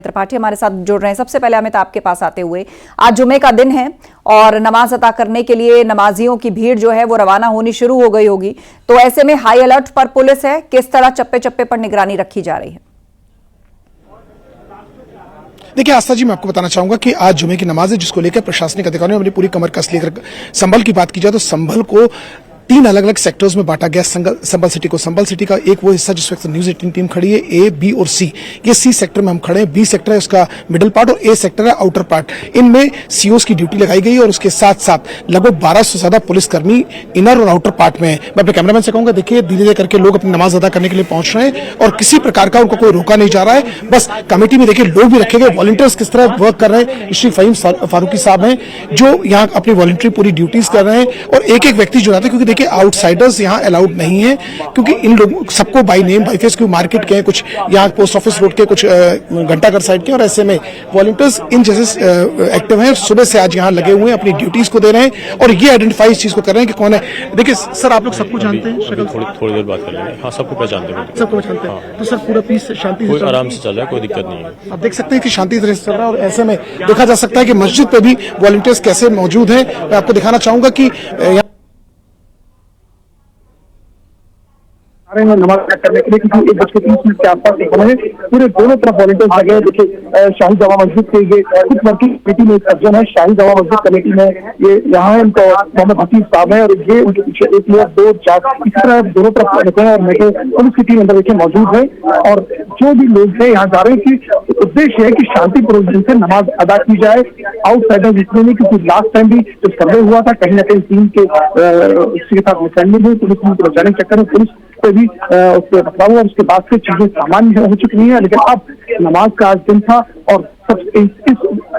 त्रिपाठी हमारे साथ जुड़ रहे हैं। सबसे पहले अमित, आपके पास आते हुए, आज जुमे का दिन है और नमाज अदा करने के लिए नमाजियों की भीड़ जो है वो रवाना होनी शुरू हो गई होगी, तो ऐसे में हाई अलर्ट पर पुलिस है, किस तरह चप्पे चप्पे पर निगरानी रखी जा रही है? देखिए आस्था जी, मैं आपको बताना चाहूंगा कि आज जुमे की नमाज है, जिसको लेकर प्रशासनिक अधिकारियों ने अपनी पूरी कमर कस लेकर संभल की बात की जाए तो संभल को 3 अलग अलग सेक्टर्स में बांटा गया। संभल सिटी को, संभल सिटी का एक वो हिस्सा जिस वक्त न्यूज 18 टीम खड़ी है, ए, बी और सी, ये सी सेक्टर में हम खड़े हैं। बी सेक्टर है उसका मिडिल पार्ट और ए सेक्टर है आउटर पार्ट। इनमें सीओस की ड्यूटी लगाई गई है और उसके साथ साथ लगभग 1200 से ज्यादा पुलिसकर्मी इनर और आउटर पार्ट में है। मैं अपने कैमरामैन से कहूंगा, देखिए धीरे धीरे करके लोग अपनी नमाज अदा करने के लिए पहुंच रहे हैं और किसी प्रकार का उनको कोई रोका नहीं जा रहा है। बस कमेटी में देखिए लोग भी रखे गए, वॉलंटियर्स किस तरह वर्क कर रहे हैं। श्री फहीम फारूकी साहब हैं जो यहाँ अपनी वॉलंटरी पूरी ड्यूटीज कर रहे हैं और एक एक व्यक्ति जुड़ाते हैं, क्योंकि देखिए आउटसाइडर्स यहाँ अलाउड नहीं है, क्योंकि इन लोगों सबको बाई नेम बाई फेस, क्योंकि मार्केट के कुछ यहाँ पोस्ट ऑफिस रोड के, कुछ घंटाघर साइड के, और ऐसे में वॉलंटियर्स इन जैसे एक्टिव हैं। सुबह से आज यहाँ लगे हुए हैं, अपनी ड्यूटीज को दे रहे हैं और ये आइडेंटिफाई इस चीज को कर रहे हैं कि कौन है। देखिए सर, आप लोग सबको जानते हैं, थोड़ी देर बात कर लेंगे। हाँ, सबको पहचानते हैं, सबको पहचानते हैं। तो सर पूरा पीस शांति कोई आराम से चल रहा है, कोई दिक्कत नहीं है। आप देख सकते हैं कि शांति तरह से चल रहा है और ऐसे में देखा जा सकता है कि मस्जिद पे भी वॉलंटियर्स कैसे मौजूद हैं। मैं आपको दिखाना चाहूंगा कि नमाज करने के लिए, क्योंकि 1:30 के आसपास समय पूरे दोनों तरफ वॉलंटियर्स लगे हैं। देखिए शाही जामा मस्जिद के ये खुद वर्किंग कमेटी में एक सज्जन है, शाही जामा मस्जिद कमेटी में ये यहाँ है, इनको मोहम्मद हफीज साहब है और ये उनके पीछे 1 या 2 4 इस तरह दोनों तरफ रहते हैं और मेरे पुलिस की टीम अंदर देखिए मौजूद है। और जो भी लोग हैं यहाँ जा रहे हैं कि उद्देश्य है कि शांतिपूर्वक ढंग से नमाज अदा की जाए, आउटसाइडर्स इसलिए नहीं, क्योंकि लास्ट टाइम भी जब सर्वे हुआ था कहीं ना कहीं टीम के इसके साथ मिसअंडरस्टैंडिंग हुई, पुलिस को बचाने के चक्कर में पुलिस पे भी उसके पकड़ाव और उसके बाद से चीजें सामान्य हो चुकी हैं। लेकिन अब नमाज का आज दिन था और सब इस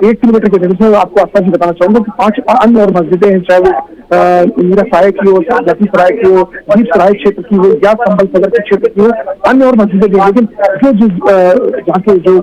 1 किलोमीटर के जगह से आपको आसपास बताना चाहूंगा कि 5 अन्य और मस्जिदें हैं, चाहे वो मीरा सराय की हो, जाती सराय की हो, जीप सराय क्षेत्र की हो या संभल सदर के क्षेत्र की हो, अन्य और मस्जिदें भी। लेकिन जो जहाँ के जो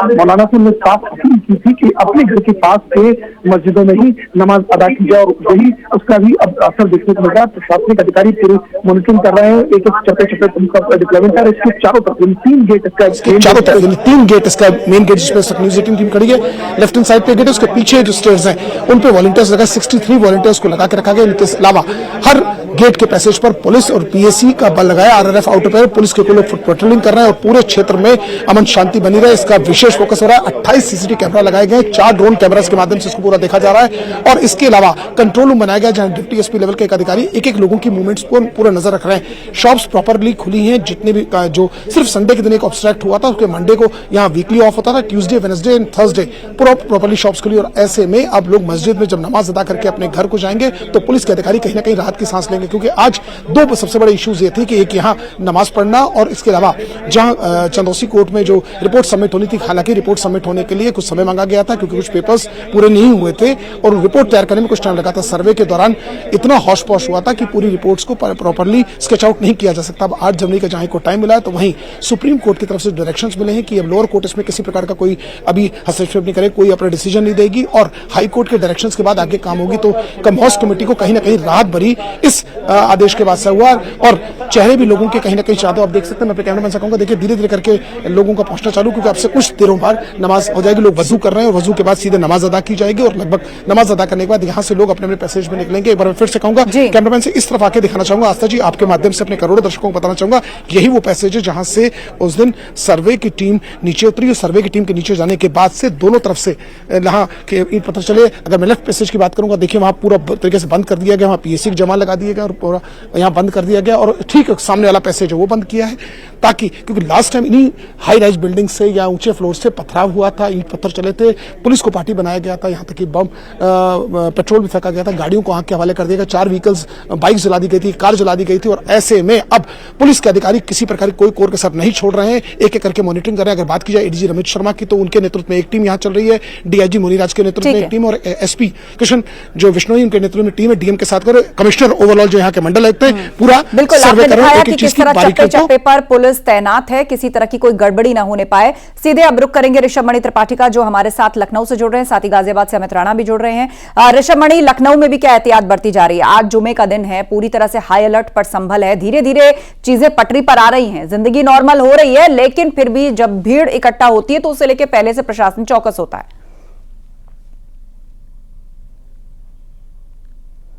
मौलाना से ने साफ अपील की थी कि अपने घर के पास के मस्जिदों में ही नमाज अदा की जाए और वही उसका भी अब असर देखने को मिला। प्रशासनिक अधिकारी पूरी मॉनिटरिंग कर रहे हैं, एक चप्पे चप्पे पुलिस का डिप्लॉयमेंट है। इसके चारों तरफ 3 गेट, इसका चारों तरफ 3 गेट, इसका मेन गेट जिसमें न्यूज 18 टीम खड़ी है, लेफ्ट हैंड साइड पे गेट है, उसके पीछे जो स्टेयर्स हैं उन पे वॉलंटियर्स लगा, 63 वॉलंटियर्स को लगा के रखा गया। इनके अलावा हर गेट के पैसेज पर पुलिस और पीएसी का बल लगाया, आरआरएफ आउटर पर पुलिस के लोग फुट पेट्रोलिंग कर रहे हैं और पूरे क्षेत्र में अमन शांति बनी रहे, इसका विशेष फोकस हो रहा है। 28 सीसीटीवी कैमरा लगाए गए, 4 ड्रोन कैमरास के माध्यम से इसको पूरा देखा जा रहा है और इसके अलावा कंट्रोल रूम बनाया गया जहां डिप्टी एसपी लेवल के एक अधिकारी एक एक लोगों की मूवमेंट्स को पूरा नजर रख रहे हैं। शॉप्स प्रॉपरली खुली हैं, जितने भी जो सिर्फ संडे के दिन एक ऑब्स्ट्रैक्ट हुआ था, उसके मंडे को यहाँ वीकली ऑफ होता था, Tuesday, Wednesday and Thursday properly shops खुली। और ऐसे में अब लोग मस्जिद में जब नमाज अदा करके अपने घर को जाएंगे तो पुलिस के अधिकारी कहीं ना कहीं राहत की सांस लेंगे, क्योंकि आज 2 सबसे बड़े इश्यूज ये थे कि एक यहाँ नमाज पढ़ना और इसके अलावा जहां चंदौसी कोर्ट में जो रिपोर्ट सबमिट होनी थी, हालांकि रिपोर्ट सबमिट होने के लिए कुछ समय मांगा गया था क्योंकि कुछ पेपर्स पूरे नहीं हुए थे और रिपोर्ट तैयार करने में कुछ टाइम लगा था। सर्वे के दौरान इतना हौश पौश हुआ था कि पूरी रिपोर्ट्स को प्रॉपरली स्केच आउट नहीं किया जा सकता। अब 8 जनवरी का जहां को टाइम मिला है, तो वहीं सुप्रीम कोर्ट की तरफ से डायरेक्शंस मिले हैं कि अब लोअर कोर्ट इसमें किसी प्रकार का कोई अभी हस्तक्षेप नहीं करे, कोई अपना डिसीजन नहीं देगी और हाई कोर्ट के डायरेक्शंस के बाद आगे काम होगी। तो कमोस कमेटी को कहीं ना कहीं राहत भरी इस आदेश के बाद से हुआ और चेहरे भी लोगों के कहीं ना कहीं चाहते हो। आप देख सकते हैं, मैं अपने कैमरामैन से कहूंगा, देखिए धीरे धीरे करके लोगों का पहुंचना चालू, क्योंकि आपसे कुछ देरों बाद नमाज हो जाएगी। लोग वजू कर रहे हैं और वजू के बाद सीधे नमाज अदा की जाएगी और लगभग नमाज अदा करने के बाद यहाँ से लोग अपने अपने पैसेज में निकलेंगे। एक बार मैं फिर से कहूंगा, कैमरामैन से इस तरफ आके दिखाना चाहूंगा, आस्था जी आपके माध्यम से अपने करोड़ों दर्शकों को बताना चाहूंगा, यही वो पैसेज है जहां से उस दिन सर्वे की टीम नीचे उतरी और सर्वे की टीम के नीचे जाने के बाद से दोनों तरफ से यहाँ के ईंट पत्थर चले। अगर मैं लेफ्ट पैसेज की बात करूंगा, देखिए वहां पूरा तरीके से बंद कर दिया गया, वहां पीएससी जमा लगा दिया गया और पूरा यहाँ बंद कर दिया गया और ठीक सामने वाला पैसेज है वो बंद किया है, ताकि क्योंकि लास्ट टाइम इन्हीं हाई राइज बिल्डिंग से या ऊंचे फ्लोर से पथराव हुआ था, ईंट पत्थर चले थे, पुलिस को पार्टी बनाया गया था, यहाँ तक कि बम पेट्रोल भी फेंका गया था, गाड़ियों को आग के हवाले कर दिया गया, 4 व्हीकल्स बाइक जला दी गई थी, कार जला दी गई थी। और ऐसे में अब पुलिस के अधिकारी किसी प्रकार कोई कोर के साथ नहीं छोड़ रहे हैं, एक एक करके मॉनिटरिंग कर रहे हैं। अगर बात की जाए एडीजी रमेश शर्मा की, तो उनके नेतृत्व में एक टीम यहाँ चल रही है, डीआईजी मुनीराज के नेतृत्व में एक टीम और एसपी कृष्ण जो विश्नोई उनके नेतृत्व में टीम है, डीएम के साथ कमिश्नर ओवरऑल जो यहाँ के मंडल आयुक्त हैं पूरा बिल्कुल सर्वे आपने कर रहे हैं, दिखाया एक कि एक चीज किस की तरह बारीकियों चप्पे को। चप्पे पर पुलिस तैनात है, किसी तरह की कोई गड़बड़ी ना होने पाए। सीधे अब रुख करेंगे ऋषभ मणि त्रिपाठी का, जो हमारे साथ लखनऊ से जुड़ रहे हैं, साथ ही गाजियाबाद से अमित राणा भी जुड़ रहे हैं। ऋषभ मणि, लखनऊ में भी क्या एहतियात बरती जा रही है? आज जुमे का दिन है, पूरी तरह से हाई अलर्ट पर संभल है, धीरे धीरे चीजें पटरी पर आ रही हैं, जिंदगी नॉर्मल हो रही है, लेकिन फिर भी जब भीड़ इकट्ठा होती है तो उसे लेकर पहले से प्रशासन चौकस होता है।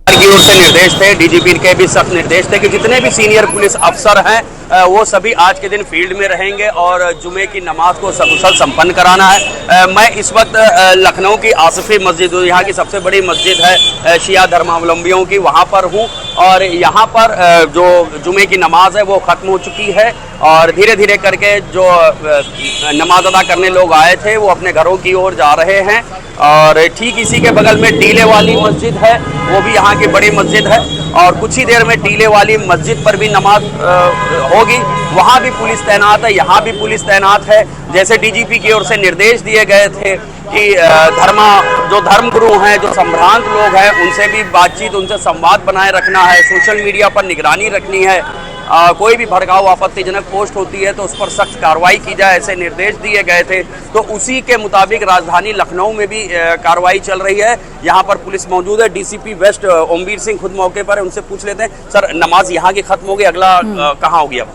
की ओर से निर्देश थे, डीजीपी के भी सख्त निर्देश थे कि जितने भी सीनियर पुलिस अफसर हैं वो सभी आज के दिन फील्ड में रहेंगे और जुमे की नमाज को सकुशल संपन्न कराना है। मैं इस वक्त लखनऊ की आसिफी मस्जिद, यहाँ की सबसे बड़ी मस्जिद है शिया धर्मावलंबियों की, वहाँ पर हूँ और यहाँ पर जो जुमे की नमाज है वो ख़त्म हो चुकी है और धीरे धीरे करके जो नमाज अदा करने लोग आए थे वो अपने घरों की ओर जा रहे हैं। और ठीक इसी के बगल में टीले वाली मस्जिद है, वो भी यहाँ की बड़ी मस्जिद है और कुछ ही देर में टीले वाली मस्जिद पर भी नमाज होगी, वहाँ भी पुलिस तैनात है, यहाँ भी पुलिस तैनात है। जैसे डीजीपी की ओर से निर्देश दिए गए थे कि जो धर्मगुरु हैं, जो संभ्रांत लोग हैं, उनसे भी बातचीत, उनसे संवाद बनाए रखना है, सोशल मीडिया पर निगरानी रखनी है, कोई भी भड़काऊ आपत्तिजनक पोस्ट होती है तो उस पर सख्त कार्रवाई की जाए, ऐसे निर्देश दिए गए थे। तो उसी के मुताबिक राजधानी लखनऊ में भी कार्रवाई चल रही है। यहाँ पर पुलिस मौजूद है, डीसीपी वेस्ट ओमवीर सिंह खुद मौके पर है, उनसे पूछ लेते हैं। सर, नमाज यहाँ की खत्म हो गई, अगला कहाँ होगी अब?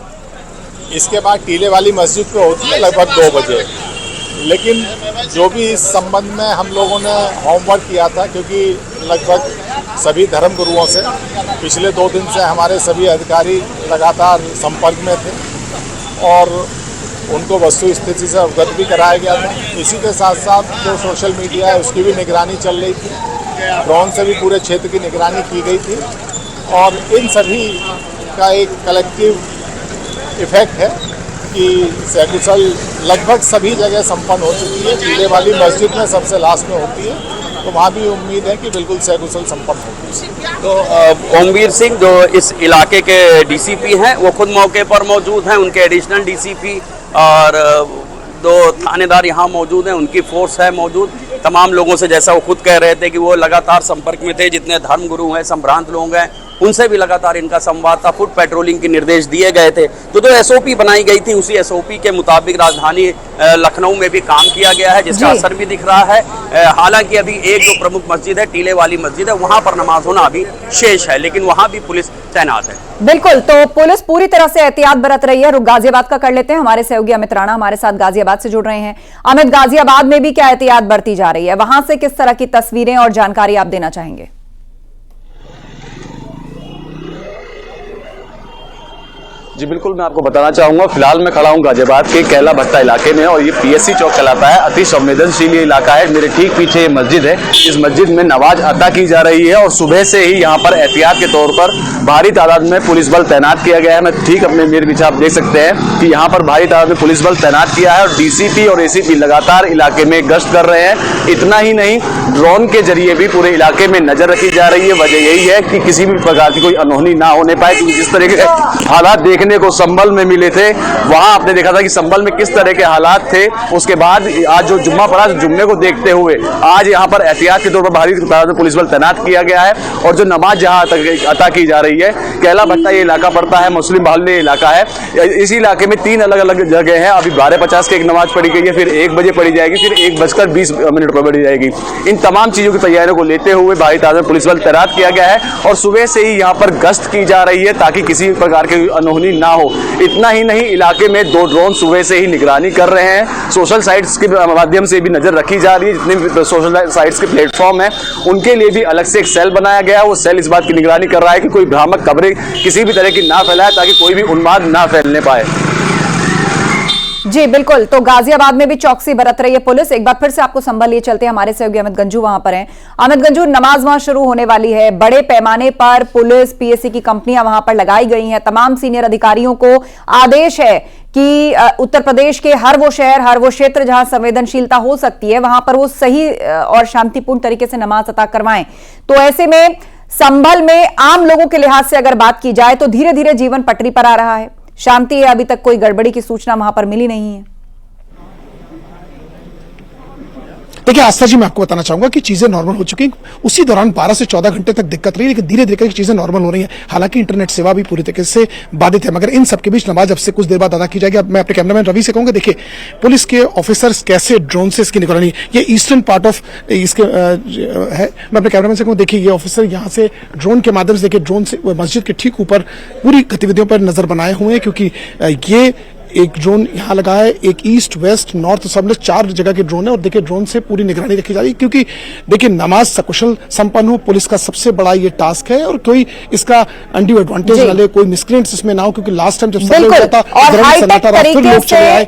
इसके बाद टीले वाली मस्जिद पे होती है लगभग 2 बजे, लेकिन जो भी इस संबंध में हम लोगों ने होमवर्क किया था, क्योंकि लगभग सभी धर्म गुरुओं से पिछले 2 दिन से हमारे सभी अधिकारी लगातार संपर्क में थे और उनको वस्तु स्थिति से अवगत भी कराया गया था। इसी के साथ साथ जो सोशल मीडिया है उसकी भी निगरानी चल रही थी, ड्रोन से भी पूरे क्षेत्र की निगरानी की गई थी और इन सभी का एक कलेक्टिव इफेक्ट है कि सकुशल लगभग सभी जगह संपन्न हो चुकी है। टीले वाली मस्जिद में सबसे लास्ट में होती है, तो वहाँ भी उम्मीद है कि बिल्कुल सकुशल संपन्न होगी। तो ओमवीर सिंह जो इस इलाके के डीसीपी हैं वो खुद मौके पर मौजूद हैं, उनके एडिशनल डीसीपी और 2 थानेदार यहाँ मौजूद हैं, उनकी फोर्स है मौजूद। तमाम लोगों से, जैसा वो खुद कह रहे थे कि वो लगातार संपर्क में थे, जितने धर्मगुरु हैं, संभ्रांत लोग हैं, उनसे भी लगातार इनका संवाद था। फुट पेट्रोलिंग के निर्देश दिए गए थे। तो जो एसओपी बनाई गई थी उसी एसओपी के मुताबिक राजधानी लखनऊ में भी काम किया गया है, जिसका असर भी दिख रहा है। हालांकि अभी एक जो प्रमुख मस्जिद है, टीले वाली मस्जिद है, वहां पर नमाज होना अभी शेष है, लेकिन वहां भी पुलिस तैनात है। बिल्कुल, तो पुलिस पूरी तरह से एहतियात बरत रही है। रुख गाजियाबाद का कर लेते हैं, हमारे सहयोगी अमित राणा हमारे साथ गाजियाबाद से जुड़ रहे हैं। अमित, गाजियाबाद में भी क्या एहतियात बरती जा रही है? वहां से किस तरह की तस्वीरें और जानकारी आप देना चाहेंगे? जी बिल्कुल, मैं आपको बताना चाहूंगा। फिलहाल मैं खड़ा हूं गाजियाबाद के कैला भट्टा इलाके में और ये पीएससी चौक कहलाता है। अति संवेदनशील ये इलाका है। मेरे ठीक पीछे ये मस्जिद है, इस मस्जिद में नमाज अदा की जा रही है और सुबह से ही यहाँ पर एहतियात के तौर पर भारी तादाद में पुलिस बल तैनात किया गया है। मैं ठीक अपने मेरे पीछे आप देख सकते हैं कि यहाँ पर भारी तादाद में पुलिस बल तैनात किया है और डीसीपी और एसीपी लगातार इलाके में गश्त कर रहे हैं। इतना ही नहीं, ड्रोन के जरिए भी पूरे इलाके में नजर रखी जा रही है। वजह यही है कि किसी भी प्रकार की कोई अनहोनी ना होने पाए, क्योंकि जिस तरह के हालात देखने को संभल में मिले थे, वहां आपने देखा था कि संभल में किस तरह के हालात थे। उसके बाद आज जो जुम्मा पड़ा, जुम्मे को देखते हुए आज यहाँ पर एहतियात के तौर पर भारी तादाद में पुलिस बल तैनात किया गया है और जो नमाज जहाँ अता की जा रही है, कैला भट्टा ये इलाका पड़ता है, मुस्लिम बाहुल्य इलाका है। इसी इलाके में 3 अलग अलग जगह हैं। अभी 12:50 की एक नमाज पढ़ी गई है, फिर 1 बजे पढ़ी जाएगी, फिर 1:20 पर पढ़ी जाएगी। इन तमाम चीजों की तैयारियों को लेते हुए भारी तादाद में पुलिस बल तैनात किया गया है और सुबह से ही यहाँ पर गश्त की जा रही है ताकि किसी प्रकार की अनहोनी ना हो। इतना ही नहीं, इलाके में 2 ड्रोन सुबह से ही निगरानी कर रहे हैं। सोशल साइट्स के माध्यम से भी नजर रखी जा रही है। जितने भी सोशल साइट्स के प्लेटफॉर्म हैं उनके लिए भी अलग से एक सेल बनाया गया है। वो सेल इस बात की निगरानी कर रहा है कि कोई भ्रामक खबरें किसी भी तरह की ना फैलाए ताकि कोई भी उन्माद ना फैलने पाए। जी बिल्कुल, तो गाजियाबाद में भी चौकसी बरत रही है पुलिस। एक बार फिर से आपको संभल लिए चलते हैं, हमारे सहयोगी अमित गंजू वहां पर हैं। अमित गंजू, नमाज वहां शुरू होने वाली है, बड़े पैमाने पर पुलिस पीएससी की कंपनियां वहां पर लगाई गई हैं। तमाम सीनियर अधिकारियों को आदेश है कि उत्तर प्रदेश के हर वो शहर, हर वो क्षेत्र जहां संवेदनशीलता हो सकती है, वहां पर वो सही और शांतिपूर्ण तरीके से नमाज अता करवाएं। तो ऐसे में संभल में आम लोगों के लिहाज से अगर बात की जाए तो धीरे धीरे जीवन पटरी पर आ रहा है, शांति है, अभी तक कोई गड़बड़ी की सूचना वहां पर मिली नहीं है। देखिए आस्था जी, मैं आपको बताना चाहूंगा कि चीजें नॉर्मल हो चुकी हैं। उसी दौरान 12 से 14 घंटे तक दिक्कत रही, लेकिन धीरे धीरे चीजें नॉर्मल हो रही हैं। हालांकि इंटरनेट सेवा भी पूरी तरीके से बाधित है, मगर इन सबके बीच नमाज अब से कुछ देर बाद अदा की जाएगी। अब मैं अपने कैमरामैन रवि से कहूंगा, देखिए पुलिस के ऑफिसर्स कैसे ड्रोन से इसकी निगरानी, ये ईस्टर्न पार्ट ऑफ इसके है। मैं अपने कैमरामैन से कहूँ, देखिए ये ऑफिसर यहाँ से ड्रोन के माध्यम से, देखिए ड्रोन से मस्जिद के ठीक ऊपर पूरी गतिविधियों पर नजर बनाए हुए हैं, क्योंकि ये एक ड्रोन यहाँ लगा है, एक ईस्ट वेस्ट नॉर्थ सब में 4 जगह के ड्रोन है। और देखिए ड्रोन से पूरी निगरानी रखी जा रही है, क्योंकि देखिए नमाज सकुशल संपन्न हो, पुलिस का सबसे बड़ा ये टास्क है। और कोई इसका अनड्यू एडवांटेज ना ले, कोई मिसक्रिएंट्स इसमें ना हो, क्योंकि लास्ट टाइम जब सब लोग बिल्कुल, था और हाईटेक फिर लोग चले आए।